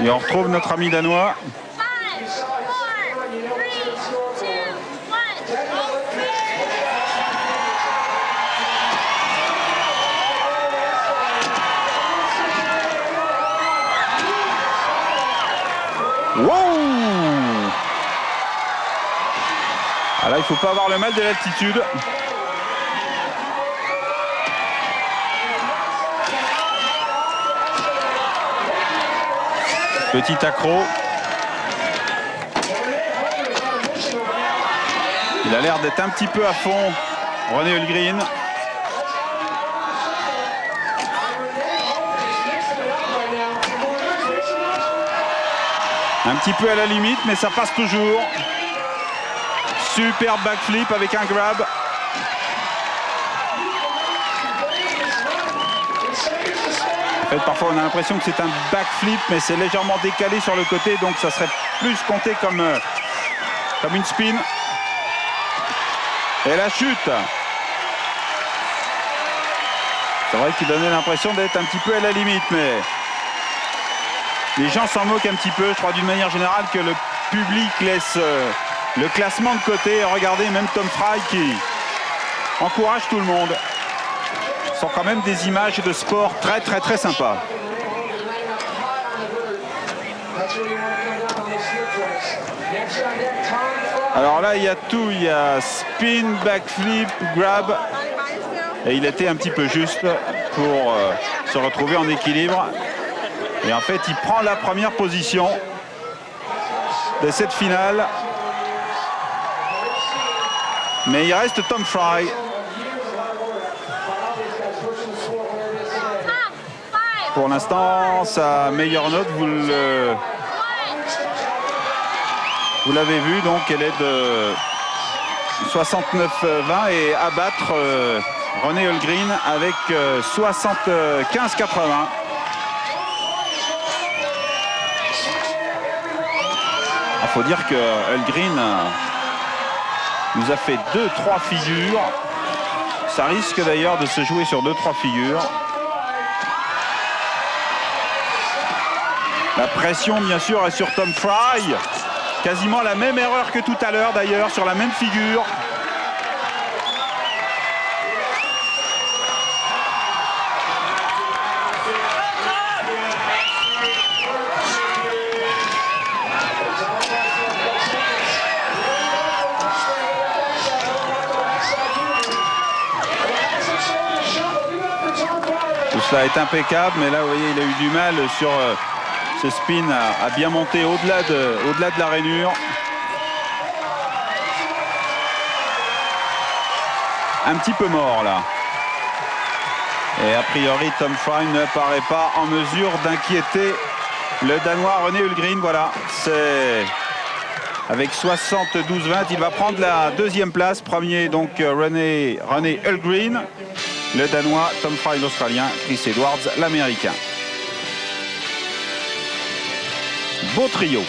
Et on retrouve notre ami danois. Wow! Ah là, il ne faut pas avoir le mal de l'altitude. Petit accro. Il a l'air d'être un petit peu à fond, René Hultgren. Un petit peu à la limite, mais ça passe toujours. Super backflip avec un grab. En fait, parfois on a l'impression que c'est un backflip, mais c'est légèrement décalé sur le côté, donc ça serait plus compté comme une spin. Et la chute. C'est vrai qu'il donnait l'impression d'être un petit peu à la limite, mais les gens s'en moquent un petit peu. Je crois d'une manière générale que le public laisse le classement de côté. Regardez, même Tom Fry qui encourage tout le monde. Ce sont quand même des images de sport très très très sympas. Alors là, il y a tout. Il y a spin, backflip, grab. Et il était un petit peu juste pour se retrouver en équilibre. Et en fait, il prend la première position de cette finale. Mais il reste Tom Fry. Pour l'instant, sa meilleure note, vous l'avez vu, donc elle est de 69,20 et abattre René Hultgren avec 75,80. Il faut dire que Hultgren nous a fait 2-3 figures. Ça risque d'ailleurs de se jouer sur 2-3 figures. La pression, bien sûr, est sur Tom Fry. Quasiment la même erreur que tout à l'heure, d'ailleurs, sur la même figure. Tout cela est impeccable, mais là, vous voyez, il a eu du mal sur ce spin à bien monter au-delà de la rainure. Un petit peu mort, là. Et a priori, Tom Fry ne paraît pas en mesure d'inquiéter le Danois René Hultgren. Voilà, c'est avec 72,20. Il va prendre la deuxième place. Premier, donc, René Hultgren. Le Danois, Tom Fry, l'Australien, Chris Edwards, l'Américain. Beau trio.